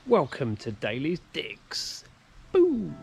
Welcome to Daly's Digs. Boom!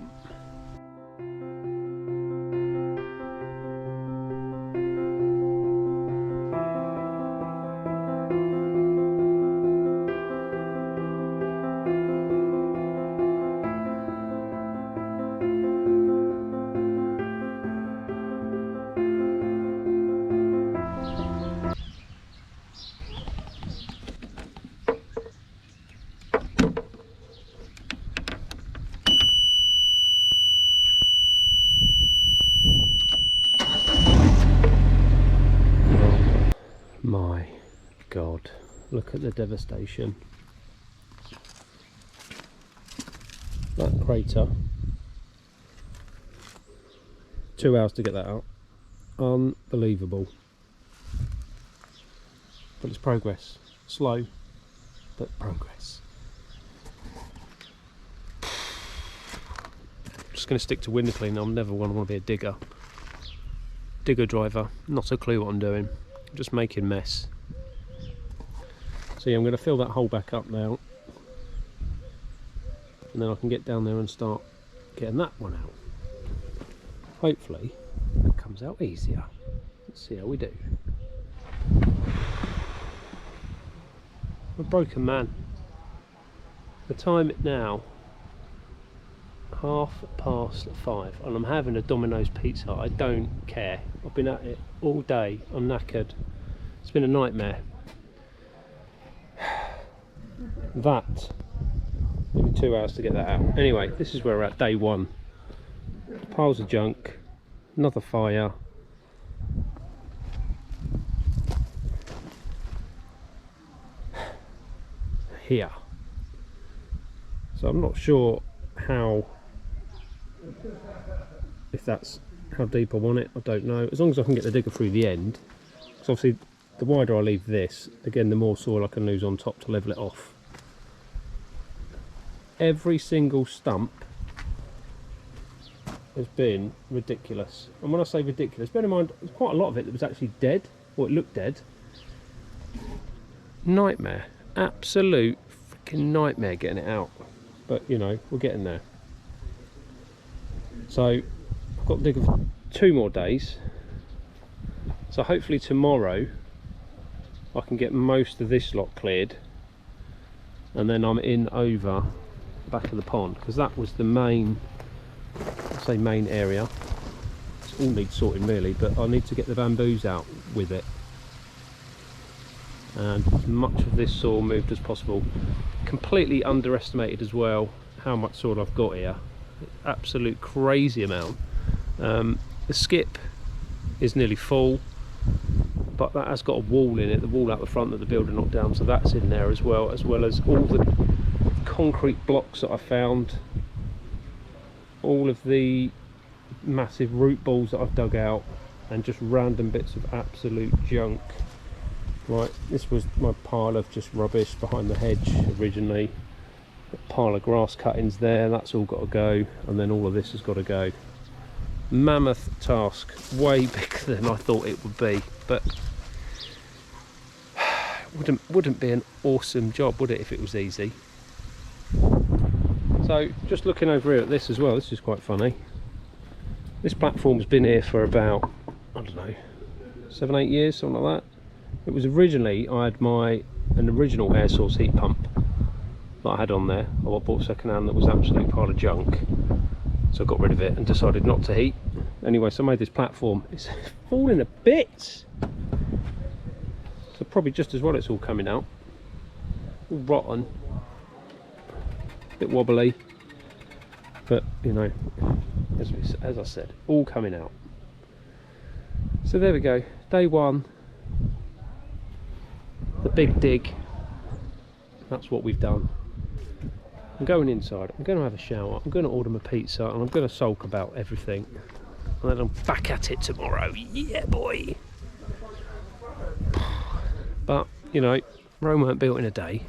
My God, look at the devastation. That crater, 2 hours to get that out. Unbelievable. But it's progress. Slow, but progress. Just going to stick to window cleaning. I'm never want to be a digger. Digger driver, not a clue what I'm doing. Just making mess. So yeah, I'm going to fill that hole back up now, and then I can get down there and start getting that one out. Hopefully that comes out easier. Let's see how we do. I'm a broken man. The time now 5:30, and I'm having a Domino's pizza. I don't care. I've been at it all day. I'm knackered. It's been a nightmare. That maybe 2 hours to get that out. Anyway, this is where we're at, day one. Piles of junk, another fire. Here. So I'm not sure if that's how deep I want it. I don't know. As long as I can get the digger through the end, because obviously the wider I leave this, again the more soil I can lose on top to level it off. Every single stump has been ridiculous, and when I say ridiculous, bear in mind there's quite a lot of it that was actually dead, or it looked dead. Nightmare, absolute freaking nightmare getting it out, but you know, we're getting there. So I've got to dig for 2 more days, so hopefully tomorrow I can get most of this lot cleared, and then I'm in over the back of the pond, because that was the main, I say main area. It all needs sorting really, but I need to get the bamboos out with it, and as much of this soil moved as possible. Completely underestimated as well how much soil I've got here. Absolute crazy amount. The skip is nearly full, but that has got a wall in it, the wall out the front that the builder knocked down, so that's in there as well as all the concrete blocks that I found, all of the massive root balls that I've dug out, and just random bits of absolute junk. Right, this was my pile of just rubbish behind the hedge originally. A pile of grass cuttings there, that's all got to go, and then all of this has got to go. Mammoth task, way bigger than I thought it would be, but wouldn't be an awesome job, would it, if it was easy? So just looking over here at this as well, this is quite funny. This platform's been here for about, I don't know, 7-8 years, something like that. It was originally, I had an original air source heat pump that I had on there. I bought second hand that was an absolute pile of junk, so I got rid of it and decided not to heat. Anyway, so I made this platform. It's falling to bits, so probably just as well it's all coming out. All rotten, a bit wobbly, but you know, as I said, all coming out. So there we go, day one, the big dig. That's what we've done. I'm going inside, I'm going to have a shower, I'm going to order my pizza, and I'm going to sulk about everything, and then I'm back at it tomorrow. Yeah boy. But you know, Rome weren't built in a day,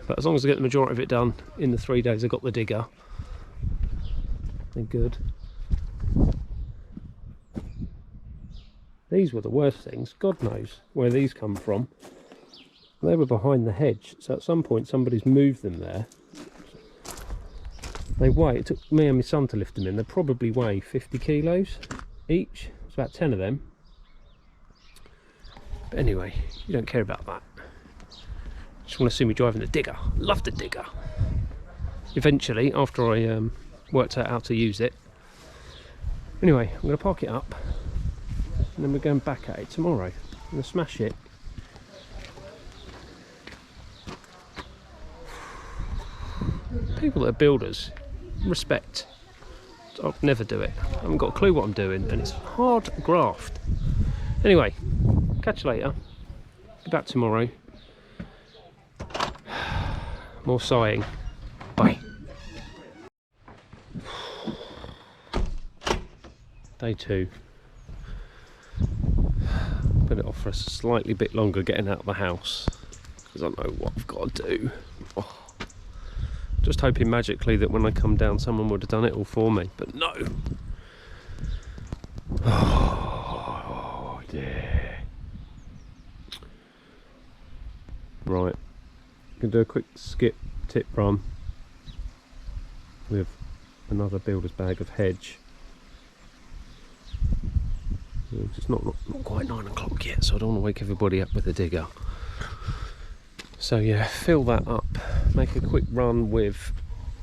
but as long as I get the majority of it done in the 3 days I got the digger, then good. These were the worst things. God knows where these come from. They were behind the hedge, so at some point somebody's moved them there. They weigh, it took me and my son to lift them in, they probably weigh 50 kilos each. It's about 10 of them. But anyway, you don't care about that. Just want to see me driving the digger. Love the digger. Eventually, after I worked out how to use it. Anyway, I'm going to park it up, and then we're going back at it tomorrow. I'm going to smash it. People that are builders, respect. I'll never do it. I haven't got a clue what I'm doing, and it's hard graft. Anyway, catch you later. Be back tomorrow. More sighing. Bye. Day 2. Put it off for a slightly bit longer getting out of the house, because I know what I've got to do. Oh. Just hoping magically that when I come down someone would have done it all for me, but no. Oh dear. Right, can do a quick skip tip run with another builder's bag of hedge. It's not quite 9 o'clock yet, so I don't want to wake everybody up with a digger. So yeah, fill that up, make a quick run with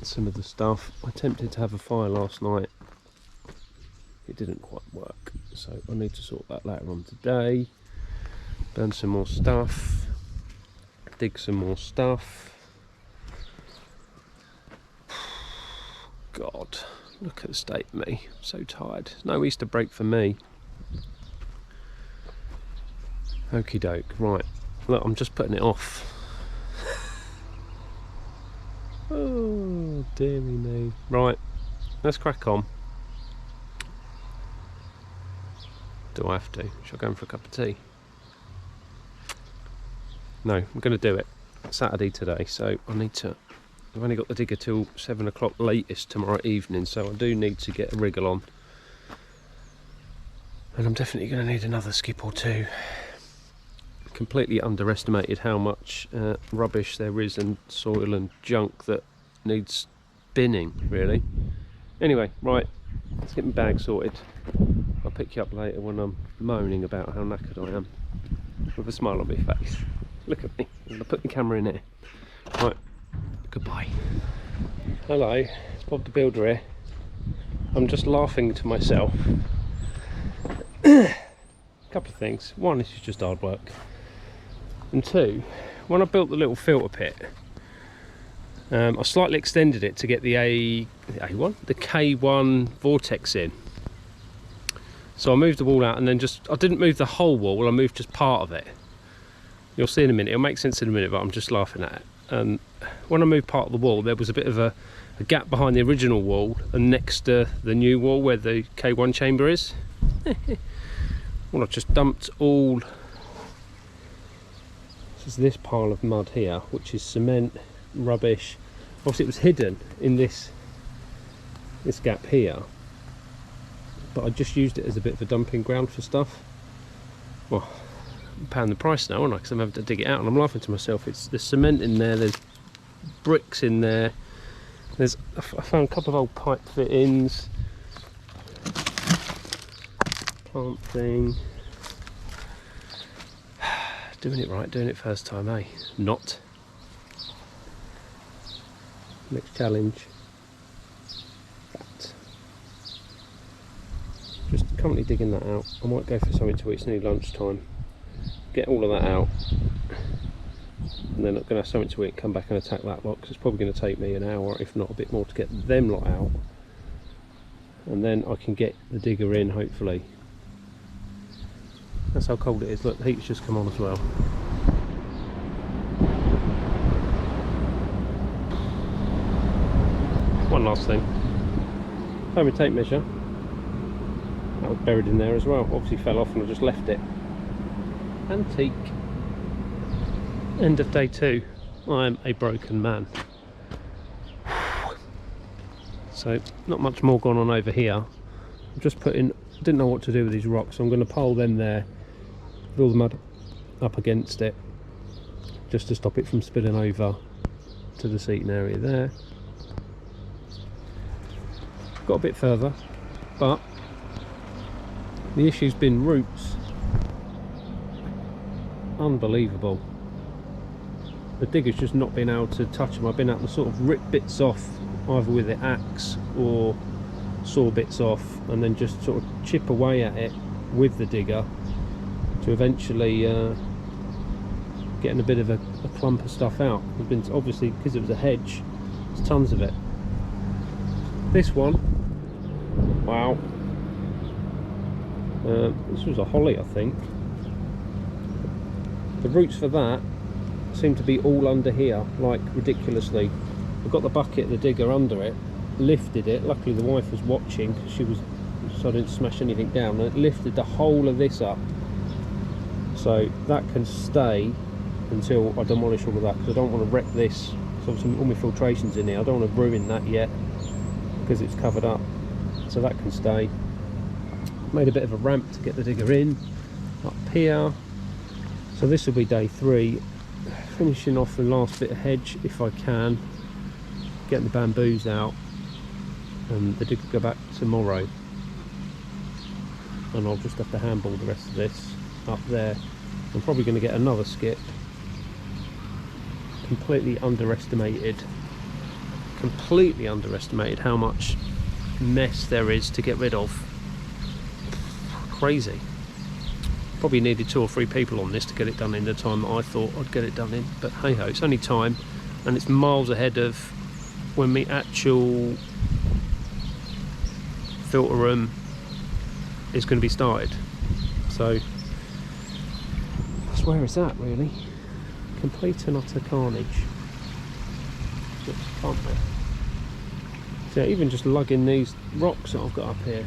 some of the stuff. I attempted to have a fire last night, it didn't quite work, so I need to sort that later on today. Burn some more stuff, dig some more stuff. God, look at the state of me, I'm so tired. No Easter break for me. Okie doke, right, look, I'm just putting it off. Oh dear me. Right, let's crack on. Do I have to? Shall I go in for a cup of tea? No, I'm going to do it. It's Saturday today, so I need to. I've only got the digger till 7 o'clock latest tomorrow evening, so I do need to get a wriggle on. And I'm definitely going to need another skip or two. Completely underestimated how much rubbish there is and soil and junk that needs binning, really. Anyway, right, let's get my bag sorted. I'll pick you up later when I'm moaning about how knackered I am, with a smile on my face. Look at me, I'm going to put the camera in here. Right, goodbye. Hello, it's Bob the Builder here. I'm just laughing to myself. A couple of things. One, this is just hard work. And two, when I built the little filter pit, I slightly extended it to get the K1 vortex in. So I moved the wall out, and then I didn't move the whole wall, I moved just part of it. You'll see in a minute, it'll make sense in a minute, but I'm just laughing at it. And when I moved part of the wall, there was a bit of a gap behind the original wall and next to the new wall where the K1 chamber is. Well, I've just dumped all. This is this pile of mud here, which is cement, rubbish. Obviously it was hidden in this gap here, but I just used it as a bit of a dumping ground for stuff. Well, I'm paying the price now, aren't I? Because I'm having to dig it out, and I'm laughing to myself. There's cement in there, there's bricks in there, I found a couple of old pipe fittings, plant thing. Doing it right, doing it first time, eh? Not. Next challenge. That. Just currently digging that out. I might go for something to eat. It's nearly lunchtime. Get all of that out. And then I'm going to have something to eat, come back and attack that lot, because it's probably going to take me an hour, if not a bit more, to get them lot out. And then I can get the digger in, hopefully. That's how cold it is. Look, the heat's just come on as well. One last thing. Foam tape measure. That was buried in there as well. Obviously fell off and I just left it. Antique. End of day 2. I am a broken man. So not much more going on over here. I'm just putting. Didn't know what to do with these rocks, so I'm going to pile them there. With all the mud up against it, just to stop it from spilling over to the seating area there. Got a bit further, but the issue's been roots. Unbelievable. The digger's just not been able to touch them. I've been able to sort of rip bits off either with the axe or saw bits off, and then just sort of chip away at it with the digger to eventually getting a bit of a clump of stuff out. There's been, obviously because it was a hedge, there's tons of it. This one, wow, this was a holly, I think. The roots for that seem to be all under here, like ridiculously. I've got the bucket, the digger under it, lifted it. Luckily the wife was watching, because so I didn't smash anything down, and it lifted the whole of this up. So that can stay until I demolish all of that, because I don't want to wreck this. So obviously all my filtration's in here, I don't want to ruin that yet because it's covered up. So that can stay. Made a bit of a ramp to get the digger in up here. So this will be day 3, finishing off the last bit of hedge if I can, getting the bamboos out, and the digger will go back tomorrow, and I'll just have to handball the rest of this up there. I'm probably going to get another skip. Completely underestimated how much mess there is to get rid of. Crazy. Probably needed 2 or 3 people on this to get it done in the time that I thought I'd get it done in, but hey ho, it's only time, and it's miles ahead of when the actual filter room is going to be started. So that's where it's at, really. Complete and utter carnage. So even just lugging these rocks that I've got up here,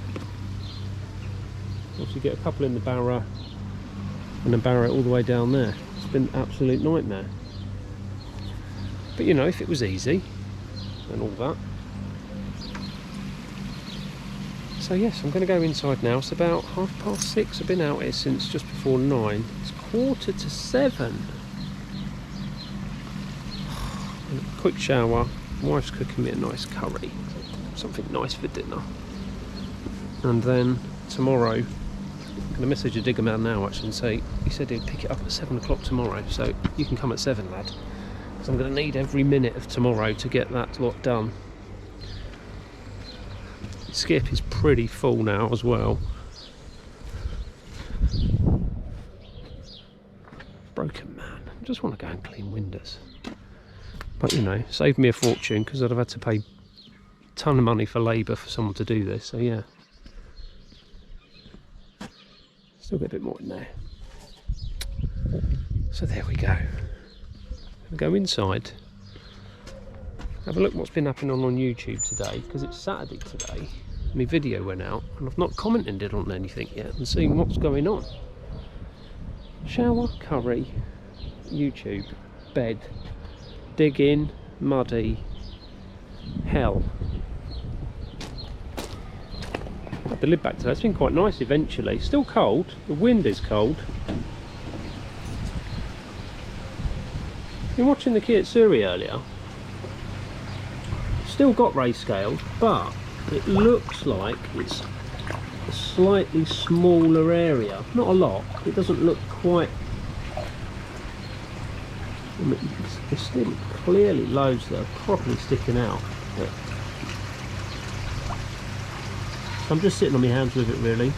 obviously get a couple in the barrow and then barrow it all the way down there. It's been an absolute nightmare. But you know, if it was easy and all that. So yes, I'm going to go inside now. It's about 6:30. I've been out here since just before 9. It's 7:15. Quick shower. My wife's cooking me a nice curry, something nice for dinner. And then tomorrow, I'm going to message a digger man now actually and say, he said he'd pick it up at 7 o'clock tomorrow, so you can come at 7, lad, because I'm going to need every minute of tomorrow to get that lot done. Skip is pretty full now as well. Broken man. I just want to go and clean windows. But you know, saved me a fortune, because I'd have had to pay a ton of money for labour for someone to do this, so yeah. Still get a bit more in there. So there we go. We'll go inside. Have a look what's been happening on YouTube today, because it's Saturday today. My video went out and I've not commented on anything yet and seen what's going on. Shower, curry, YouTube, bed, digging, muddy, hell. Got the lid back today. It's been quite nice eventually. Still cold, the wind is cold. Been watching the Kiyotsugi earlier. Still got ray scale, but it looks like it's a slightly smaller area. Not a lot. It doesn't look quite. I mean, there's still clearly loads that are properly sticking out. But so I'm just sitting on my hands with it really.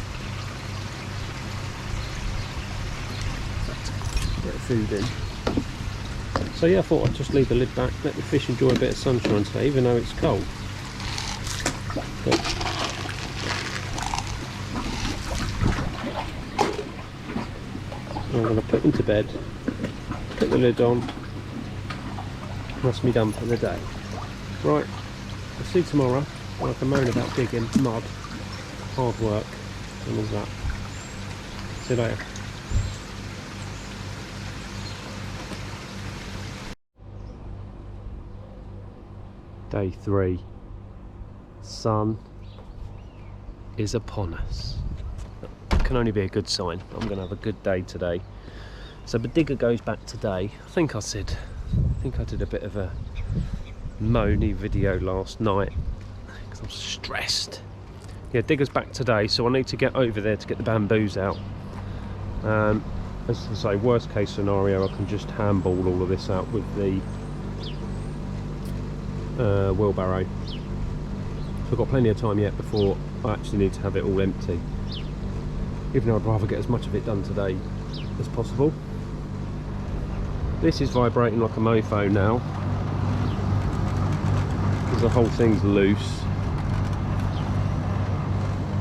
Get food in. So yeah, I thought I'd just leave the lid back, let the fish enjoy a bit of sunshine today, even though it's cold. But I'm going to put into bed, put the lid on, that's me done for the day. Right, I'll see you tomorrow, and I can moan about digging, mud, hard work and all that. See you later. Day 3. Sun is upon us. It can only be a good sign. I'm going to have a good day today. So the digger goes back today. I think I did a bit of a moany video last night because I'm stressed. Yeah, digger's back today, so I need to get over there to get the bamboos out. As I say, worst case scenario, I can just handball all of this out with the wheelbarrow. So I've got plenty of time yet before I actually need to have it all empty. Even though I'd rather get as much of it done today as possible. This is vibrating like a mofo now, because the whole thing's loose.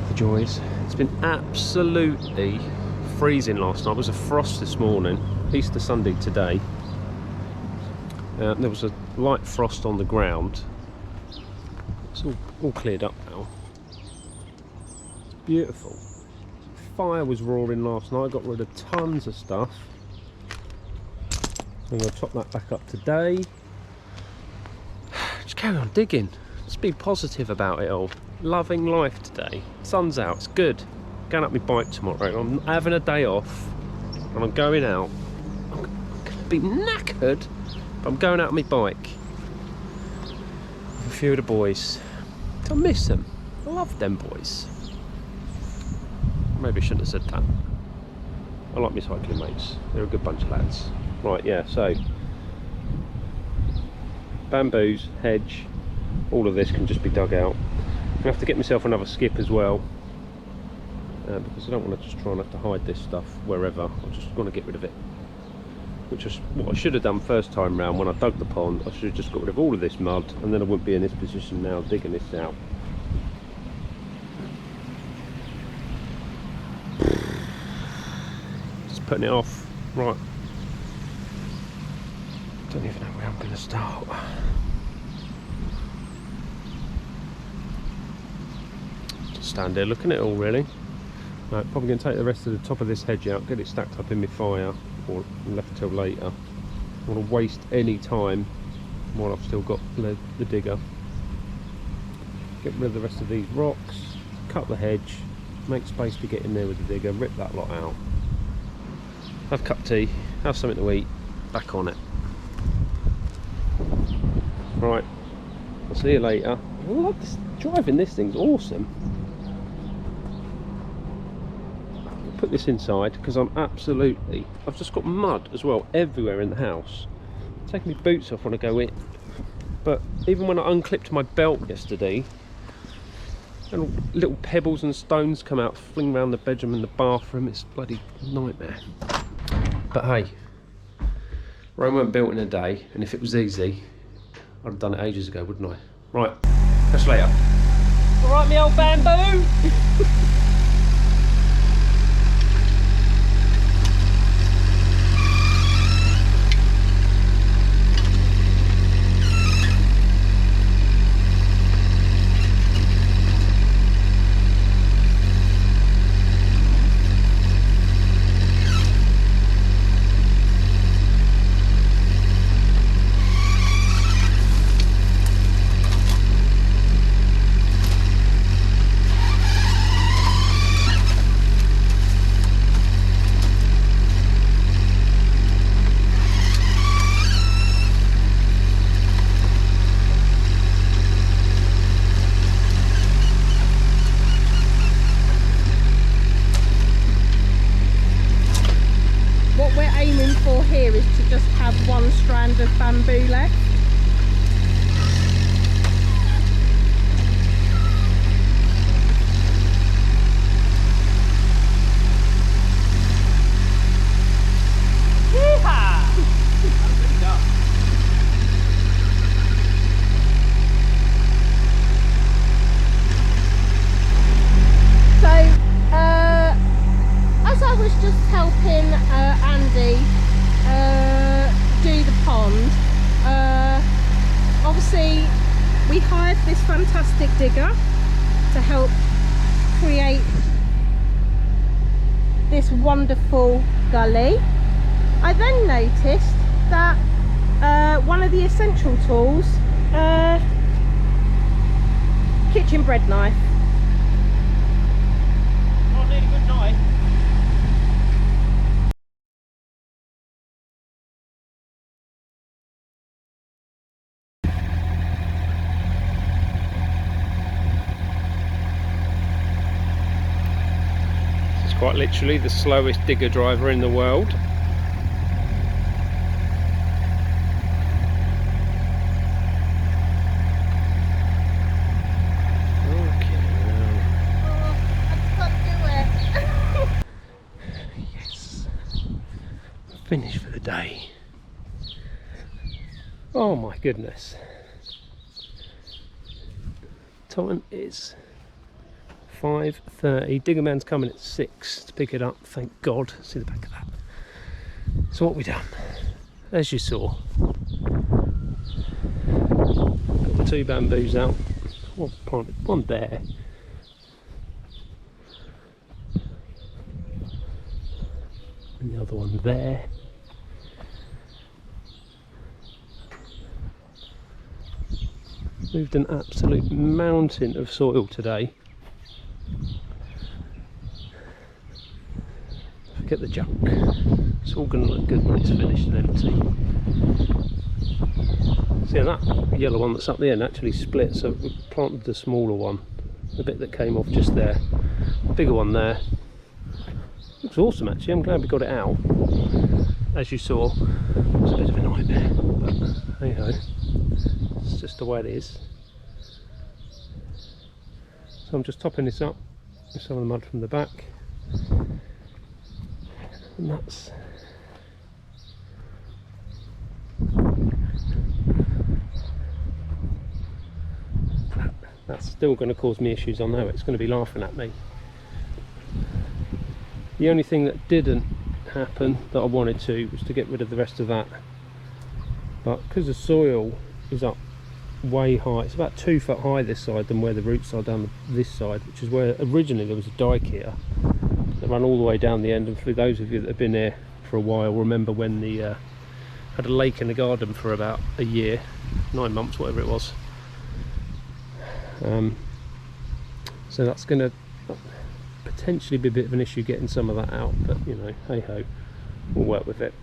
The joys. It's been absolutely freezing last night. It was a frost this morning. Easter Sunday today. There was a light frost on the ground. It's all cleared up now. It's beautiful. Fire was roaring last night. I got rid of tons of stuff. I'm going to top that back up today. Just carry on digging. Just be positive about it all. Loving life today. Sun's out, it's good. Going up my bike tomorrow. I'm having a day off and I'm going out. I'm going to be knackered, but I'm going out on my bike with a few of the boys. I miss them. I love them boys. Maybe I shouldn't have said that. I like my cycling mates. They're a good bunch of lads. Right, yeah, so bamboos, hedge, all of this can just be dug out. I'm gonna have to get myself another skip as well, because I don't want to just try and have to hide this stuff wherever. I just want to get rid of it, which is what I should have done first time round when I dug the pond. I should have just got rid of all of this mud, and then I wouldn't be in this position now digging this out. Just putting it off. Right, don't even know where I'm going to start. Just stand there looking at it all, really. Right, probably going to take the rest of the top of this hedge out, get it stacked up in my fire, or left till later. I don't want to waste any time while I've still got the digger. Get rid of the rest of these rocks, cut the hedge, make space to get in there with the digger, rip that lot out. Have a cup of tea, have something to eat, back on it. Right, I'll see you later. I love this, driving this thing's awesome. I'll put this inside because I've just got mud as well everywhere in the house. I'm taking my boots off when I go in. But even when I unclipped my belt yesterday, and little pebbles and stones come out, fling around the bedroom and the bathroom. It's a bloody nightmare. But hey, Rome weren't built in a day, and if it was easy, I'd have done it ages ago, wouldn't I? Right, catch you later. Alright, me old bamboo! Here is to just have one strand of bamboo left. So, as I was just helping Andy do the pond, obviously we hired this fantastic digger to help create this wonderful gully. I then noticed that one of the essential tools, kitchen bread knife, quite literally the slowest digger driver in the world. Yes, finished for the day. Oh my goodness. Time is 5:30. Diggerman's coming at 6 to pick it up, thank God. See the back of that. So what we done, as you saw, got the 2 bamboos out. One planted, one there. And the other one there. Moved an absolute mountain of soil today. Forget the junk. It's all going to look good when it's finished and empty. See, that yellow one that's up there actually split, so we planted the smaller one, the bit that came off just there. The bigger one there. Looks awesome actually, I'm glad we got it out. As you saw, it was a bit of a nightmare, but hey ho, it's just the way it is. So I'm just topping this up with some of the mud from the back. And that's still going to cause me issues, I know. It's going to be laughing at me. The only thing that didn't happen that I wanted to was to get rid of the rest of that, but because the soil is up way high, it's about 2 foot high this side than where the roots are down this side, which is where originally there was a dike here that ran all the way down the end. And for those of you that have been here for a while, remember when the had a lake in the garden for about a year, 9 months, whatever it was. So that's going to potentially be a bit of an issue getting some of that out, but you know, hey ho, we'll work with it.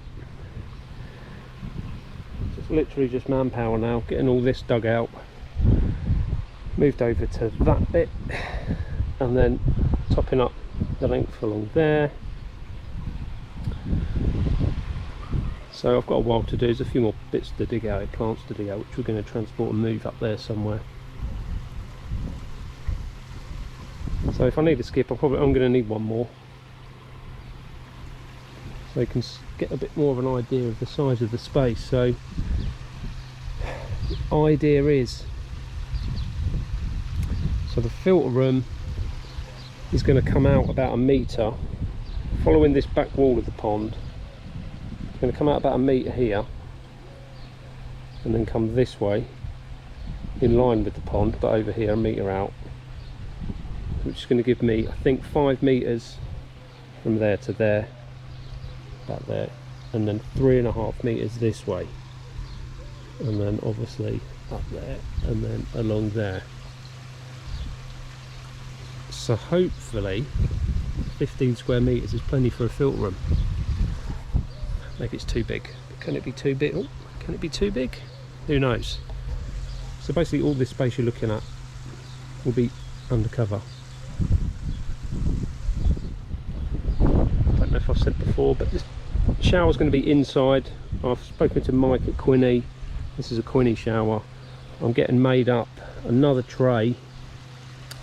Just literally just manpower now, getting all this dug out, moved over to that bit, and then topping up the length along there. So I've got a while to do. There's a few more bits to dig out, plants to dig out, which we're going to transport and move up there somewhere. So if I need a skip, I'm going to need one more, so you can get a bit more of an idea of the size of the space. So the idea is, so the filter room is going to come out about 1 metre, following this back wall of the pond. It's going to come out about 1 metre here, and then come this way in line with the pond, but over here 1 metre out, which is going to give me, I think, 5 metres from there to there, about there, and then 3.5 metres this way, and then obviously up there, and then along there. So hopefully 15 square metres is plenty for a filter room. Maybe it's too big. Can it be too big? Oh, can it be too big? Who knows? So basically all this space you're looking at will be undercover. Don't know if I've said before, but this shower's going to be inside. I've spoken to Mike at Quinny. This is a Quinny shower. I'm getting made up another tray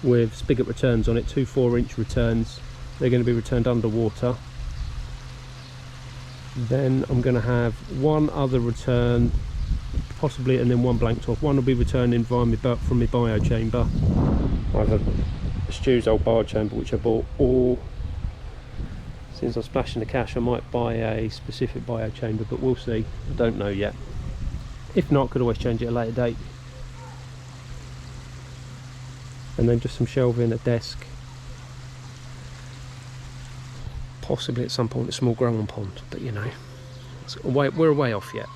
with spigot returns on it, 2 4-inch returns. They're going to be returned underwater. Then I'm going to have one other return, possibly, and then one blank top. One will be returning via from my bio chamber, either Stu's old bio chamber, which I bought, or since I'm splashing the cash I might buy a specific bio chamber, but we'll see. I don't know yet. If not, could always change it at a later date. And then just some shelving, a desk, possibly at some point a small growing pond, but you know, we're a way off yet.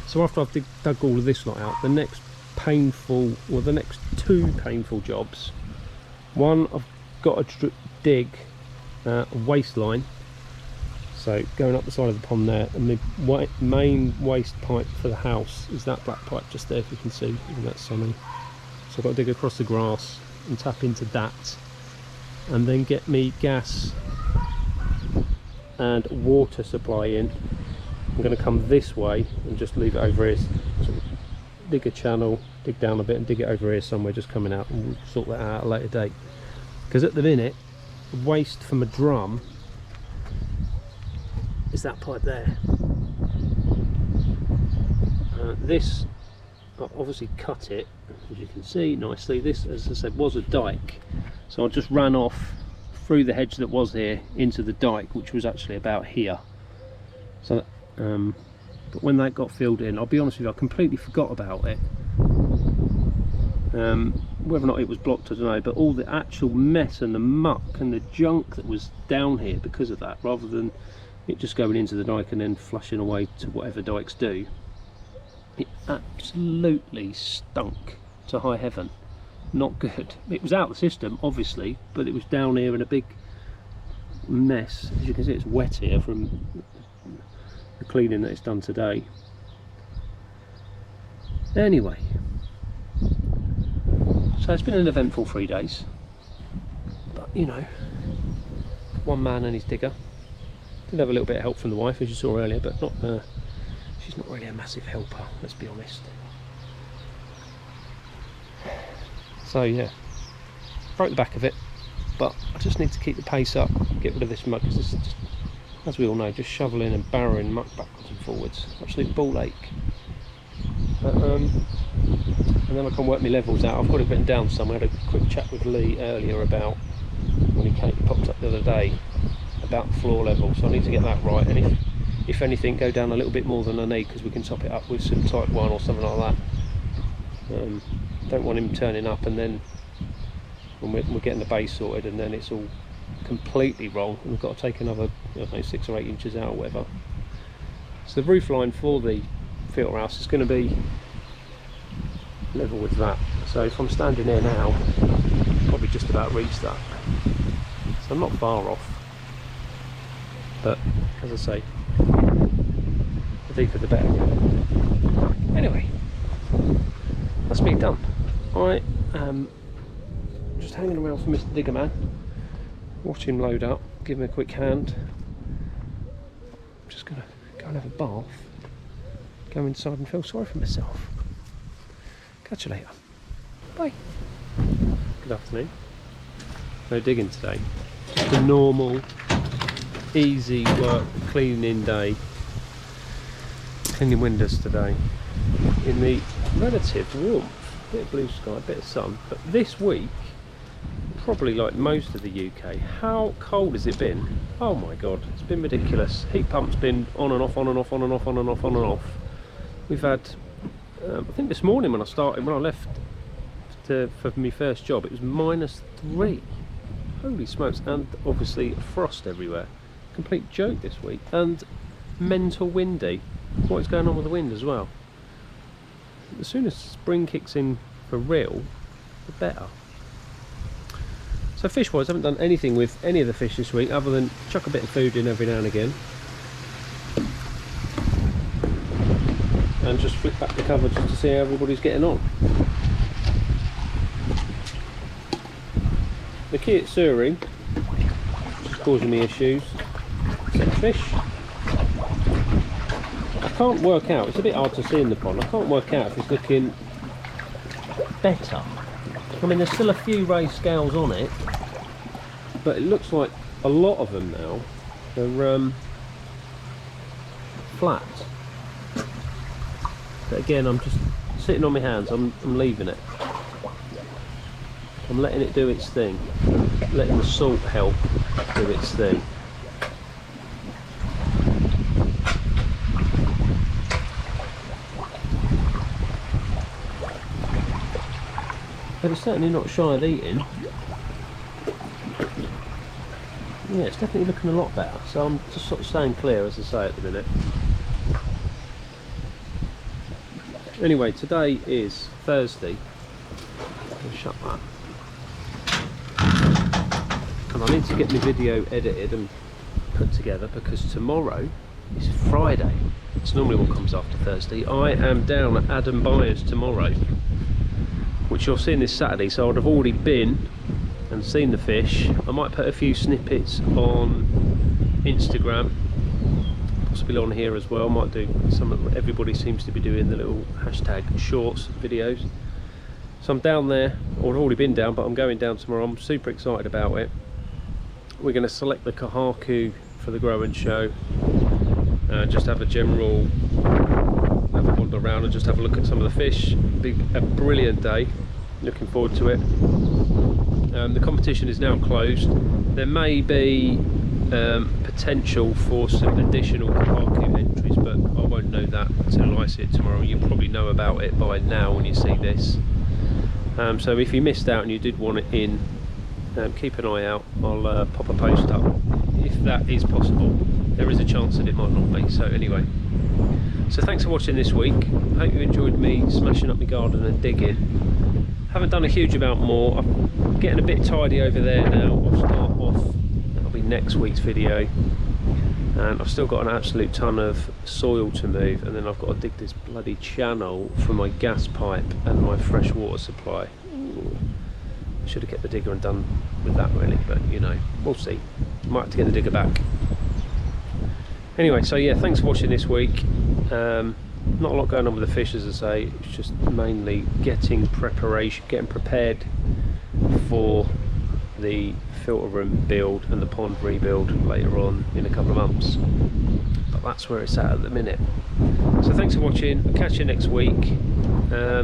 So after I've dug all of this lot out, the next painful, or the next 2 painful jobs. One, I've got to dig a waste line, so going up the side of the pond there, and the main waste pipe for the house is that black pipe just there, if you can see, even that's sunny. So I've got to dig across the grass and tap into that, and then get me gas and water supply in. I'm going to come this way and just leave it over here, sort of dig a channel, dig down a bit and dig it over here somewhere, just coming out, and we'll sort that out at a later date. Because at the minute, waste from a drum is that pipe there. This, I'll obviously cut it, as you can see nicely. This, as I said, was a dike, so I just ran off through the hedge that was here into the dike, which was actually about here. So but when that got filled in, I'll be honest with you, I completely forgot about it. Whether or not it was blocked, I don't know, but all the actual mess and the muck and the junk that was down here because of that, rather than it just going into the dike and then flushing away to whatever dikes do, it absolutely stunk to high heaven. Not good. It was out of the system, obviously, but it was down here in a big mess. As you can see, it's wet here from the cleaning that it's done today. Anyway, so it's been an eventful 3 days, but you know, one man and his digger. Did have a little bit of help from the wife, as you saw earlier, but not she's not really a massive helper, let's be honest. So yeah, broke the back of it, but I just need to keep the pace up, get rid of this muck, because this is just, as we all know, just shoveling and barrowing muck backwards and forwards. Absolute ball ache. And then I can work my levels out. I've got it written down somewhere. I had a quick chat with Lee earlier about, when he popped up the other day, about the floor level, so I need to get that right, and if anything, go down a little bit more than I need, because we can top it up with some type 1 or something like that. Don't want him turning up and then when we're getting the base sorted and then it's all completely wrong and we've got to take another, I don't know, 6 or 8 inches out or whatever. So the roof line for the filter house is going to be level with that, so if I'm standing here now, I'll probably just about reach that, so I'm not far off, but as I say, the deeper the better. Anyway, that's me done. I am just hanging around for Mr. Digger Man, watch him load up, give him a quick hand. I'm just going to go and have a bath, go inside and feel sorry for myself. Catch you later. Bye. Good afternoon. No digging today. Just a normal, easy work, cleaning day. Cleaning windows today. In the relative warmth. Bit of blue sky, bit of sun. But this week, probably like most of the UK, how cold has it been? Oh my god, it's been ridiculous. Heat pump's been on and off, on and off, on and off, on and off, on and off. We've had, I think this morning when I left for my first job, it was -3. Holy smokes, and obviously frost everywhere. Complete joke this week, and mental windy. What is going on with the wind as well? As soon as spring kicks in for real, the better. So fish wise, I haven't done anything with any of the fish this week other than chuck a bit of food in every now and again and just flip back the cover just to see how everybody's getting on. The key at Suring, which is causing me issues, set fish. I can't work out, it's a bit hard to see in the pond, I can't work out if it's looking better. I mean, there's still a few raised scales on it, but it looks like a lot of them now are flat. But again, I'm just sitting on my hands, I'm leaving it. I'm letting it do its thing, letting the salt help do its thing. But it's certainly not shy of eating. Yeah, it's definitely looking a lot better, so I'm just sort of staying clear, as I say, at the minute. Anyway, today is Thursday. I'll shut that. And I need to get my video edited and put together because tomorrow is Friday. It's normally what comes after Thursday. I am down at Adam Byers tomorrow, which you're seeing this Saturday, so I'd have already been and seen the fish. I might put a few snippets on Instagram, possibly on here as well. Might do some of, everybody seems to be doing the little hashtag shorts videos. So I'm down there, or I've already been down, but I'm going down tomorrow. I'm super excited about it. We're going to select the kahaku for the grow and show. Just have a general, have a wander around and just have a look at some of the fish. Be a brilliant day. Looking forward to it. The competition is now closed. There may be potential for some additional kahaku entries, but I won't know that until I see it tomorrow. You'll probably know about it by now when you see this. So if you missed out and you did want it in, keep an eye out. I'll pop a post up if that is possible. There is a chance that it might not be. So anyway, so thanks for watching this week. Hope you enjoyed me smashing up my garden and digging. Haven't done a huge amount more. I'm getting a bit tidy over there now. I'll start off, that'll be next week's video. And I've still got an absolute ton of soil to move, and then I've got to dig this bloody channel for my gas pipe and my fresh water supply. Ooh. Should have kept the digger and done with that really, but you know, we'll see. Might have to get the digger back. Anyway, so yeah, thanks for watching this week. Not a lot going on with the fish, as I say. It's just mainly getting prepared for the filter room build and the pond rebuild later on in a couple of months. But that's where it's at the minute. So thanks for watching. I'll catch you next week.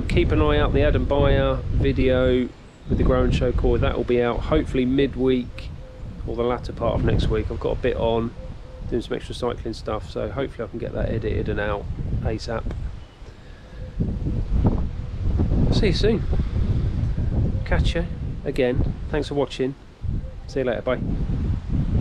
Keep an eye out the Adam Beyer video with the grow and show core. That will be out hopefully midweek or the latter part of next week. I've got a bit on doing some extra cycling stuff, so hopefully I can get that edited and out ASAP. See you soon. Catch you again. Thanks for watching. See you later. Bye.